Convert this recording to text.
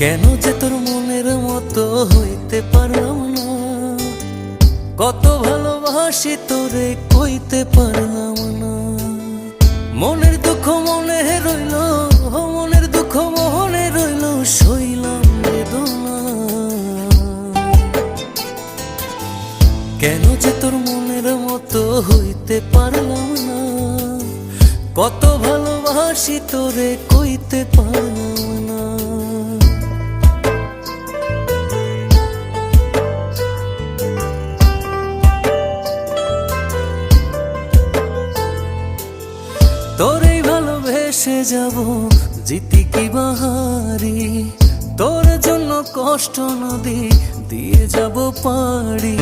কেন যে তোর মনের মতো হইতে পারলাম না, কত ভালোবাসি তোরে কইতে পারলাম না। মনের দুঃখ মনে রইল, মনের দুঃখ মনে রইল, সইলাম বেদনা। কেন যে তোর মনের মতো হইতে পারলাম না, কত ভালোবাসি তোরে কইতে পারলাম না। তোরে ভালোবেসে যাব জিতি কি বাহারি, তোর জন্য কষ্ট নদী দিয়ে যাব পাড়ি।